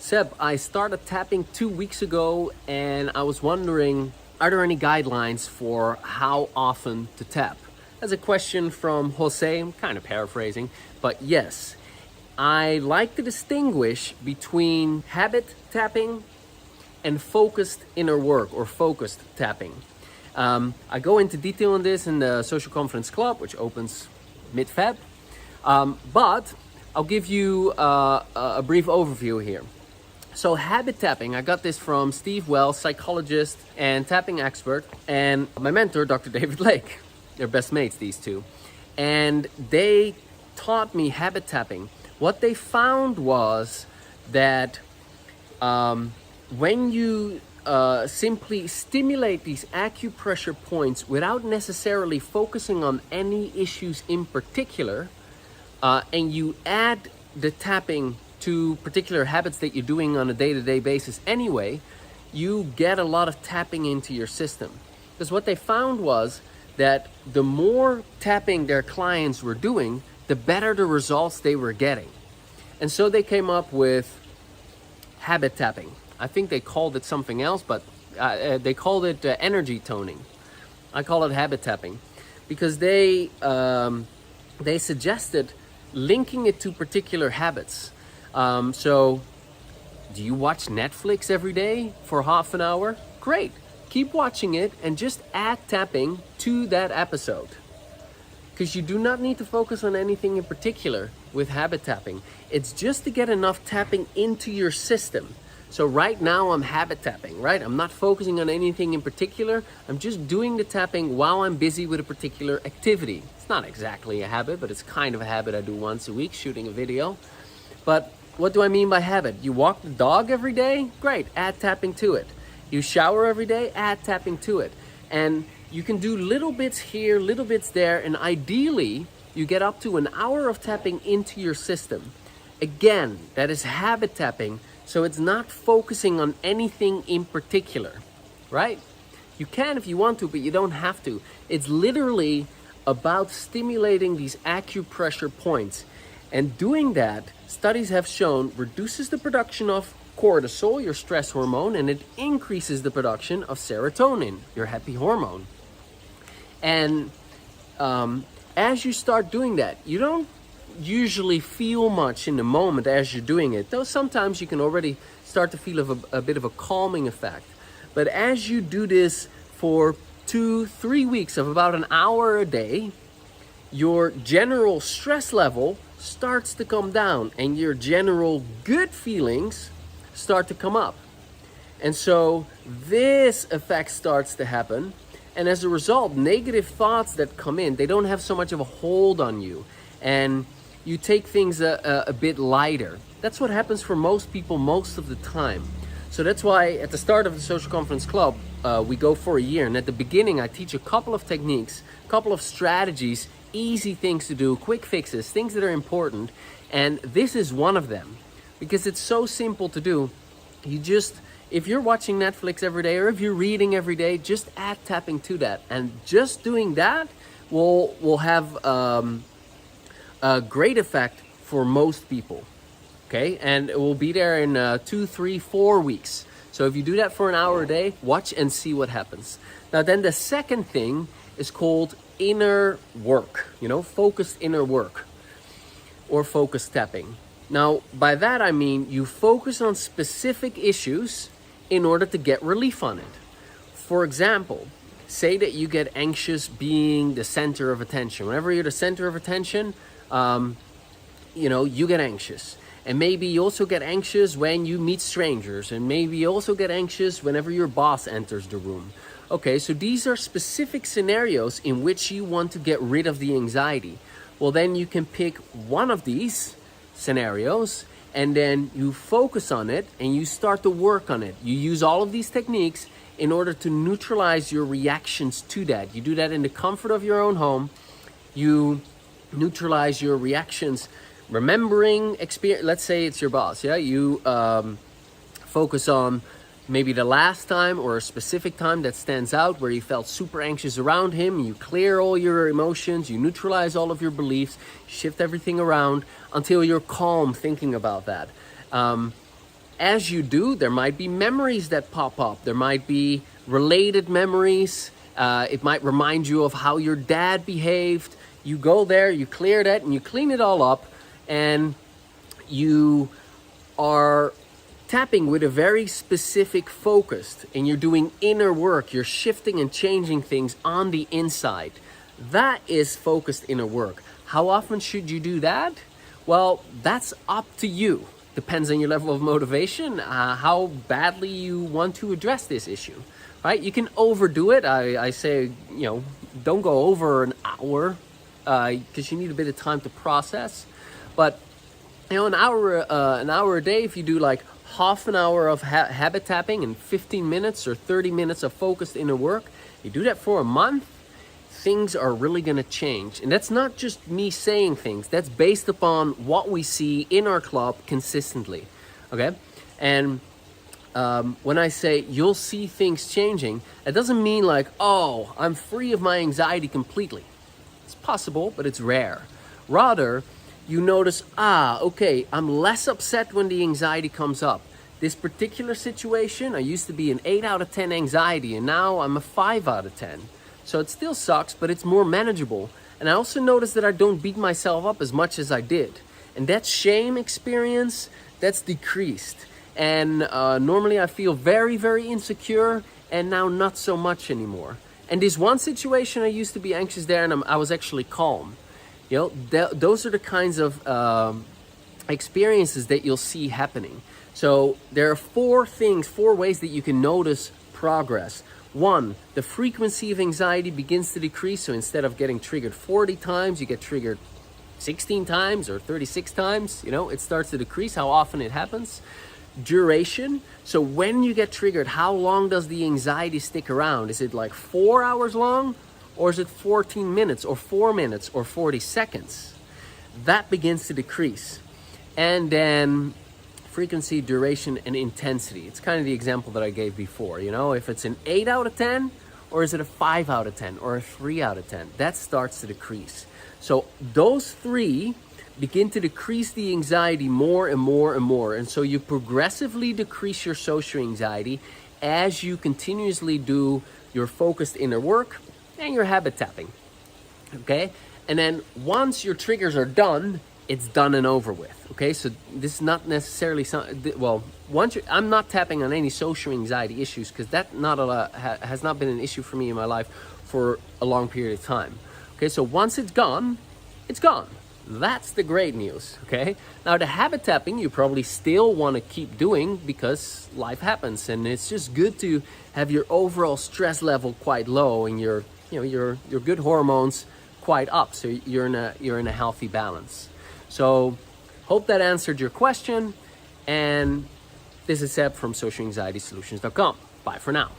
Seb, I started tapping 2 weeks ago and I was wondering, are there any guidelines for how often to tap? That's a question from Jose. I'm kind of paraphrasing, but yes. I like to distinguish between habit tapping and focused inner work or focused tapping. I go into detail on this in the Social Conference Club, which opens mid-Feb. But I'll give you a brief overview here. So habit tapping, I got this from Steve Wells, psychologist and tapping expert, and my mentor, Dr. David Lake. They're best mates, these two. And they taught me habit tapping. What they found was that when you simply stimulate these acupressure points without necessarily focusing on any issues in particular, and you add the tapping to particular habits that you're doing on a day-to-day basis anyway, you get a lot of tapping into your system. Because what they found was that the more tapping their clients were doing, the better the results they were getting. And so they came up with habit tapping. I think they called it something else, but they called it energy toning. I call it habit tapping because they suggested linking it to particular habits. So do you watch Netflix every day for half an hour? Great. Keep watching it and just add tapping to that episode. Because you do not need to focus on anything in particular with habit tapping. It's just to get enough tapping into your system. So right now I'm habit tapping, right? I'm not focusing on anything in particular. I'm just doing the tapping while I'm busy with a particular activity. It's not exactly a habit, but it's kind of a habit I do once a week, shooting a video. But what do I mean by habit? You walk the dog every day? Great, add tapping to it. You shower every day? Add tapping to it. And you can do little bits here, little bits there, and ideally you get up to an hour of tapping into your system. Again, that is habit tapping, so it's not focusing on anything in particular, right? You can if you want to, but you don't have to. It's literally about stimulating these acupressure points. And doing that, studies have shown, reduces the production of cortisol, your stress hormone, and it increases the production of serotonin, your happy hormone. And as you start doing that, you don't usually feel much in the moment as you're doing it, though sometimes you can already start to feel a bit of a calming effect. But as you do this for 2-3 weeks of about an hour a day, your general stress level starts to come down and your general good feelings start to come up. And so this effect starts to happen. And as a result, negative thoughts that come in, they don't have so much of a hold on you. And you take things a bit lighter. That's what happens for most people most of the time. So that's why at the start of the Social Conference Club, we go for a year. And at the beginning, I teach a couple of techniques, a couple of strategies, easy things to do, quick fixes, things that are important. And this is one of them because it's so simple to do. You just, if you're watching Netflix every day or if you're reading every day, just add tapping to that. And just doing that will have a great effect for most people. Okay, and it will be there in 2, 3, 4 weeks. So if you do that for an hour a day, watch and see what happens. Now then the second thing is called inner work, focused inner work or focused tapping. Now by that I mean you focus on specific issues in order to get relief on it. For example, say that you get anxious being the center of attention. Whenever you're the center of attention, you get anxious. And maybe you also get anxious when you meet strangers. And maybe you also get anxious whenever your boss enters the room. Okay, so these are specific scenarios in which you want to get rid of the anxiety. Well, then you can pick one of these scenarios and then you focus on it and you start to work on it. You use all of these techniques in order to neutralize your reactions to that. You do that in the comfort of your own home. You neutralize your reactions remembering experience. Let's say it's your boss, you focus on maybe the last time or a specific time that stands out where you felt super anxious around him. You clear all your emotions, you neutralize all of your beliefs, shift everything around until you're calm thinking about that. as you do, there might be memories that pop up. There might be related memories. It might remind you of how your dad behaved. You go there, you clear that, and you clean it all up, and you are tapping with a very specific focus, and you're doing inner work. You're shifting and changing things on the inside. That is focused inner work. How often should you do that? Well, that's up to you. Depends on your level of motivation, how badly you want to address this issue, right? You can overdo it. I say, don't go over an hour, because you need a bit of time to process. But an hour a day, if you do like half an hour of habit tapping and 15 minutes or 30 minutes of focused inner work, you do that for a month, things are really going to change. And that's not just me saying things. That's based upon what we see in our club consistently. Okay? And when I say you'll see things changing, it doesn't mean like, oh, I'm free of my anxiety completely. It's possible, but it's rare. Rather, you notice, okay, I'm less upset when the anxiety comes up. This particular situation, I used to be an 8 out of 10 anxiety, and now I'm a 5 out of 10. So it still sucks, but it's more manageable. And I also noticed that I don't beat myself up as much as I did. And that shame experience, that's decreased. And normally I feel very, very insecure, and now not so much anymore. And this one situation, I used to be anxious there, and I was actually calm. Those are the kinds of experiences that you'll see happening. So there are four ways that you can notice progress. One, the frequency of anxiety begins to decrease. So instead of getting triggered 40 times, you get triggered 16 times or 36 times. It starts to decrease how often it happens. Duration. So when you get triggered, how long does the anxiety stick around? Is it like 4 hours long? Or is it 14 minutes or 4 minutes or 40 seconds? That begins to decrease. And then frequency, duration, and intensity. It's kind of the example that I gave before. If it's an 8 out of 10, or is it a 5 out of 10, or a 3 out of 10? That starts to decrease. So those three begin to decrease the anxiety more and more and more. And so you progressively decrease your social anxiety as you continuously do your focused inner work and your habit tapping. Okay? And then once your triggers are done, it's done and over with. Okay, so this is not necessarily I'm not tapping on any social anxiety issues, because that has not been an issue for me in my life for a long period of time. Okay, so once it's gone, it's gone. That's the great news. Okay, now the habit tapping you probably still want to keep doing because life happens, and it's just good to have your overall stress level quite low and your good hormones quite up, so you're in a healthy balance. So, hope that answered your question, and this is Seb from socialanxietysolutions.com. Bye for now.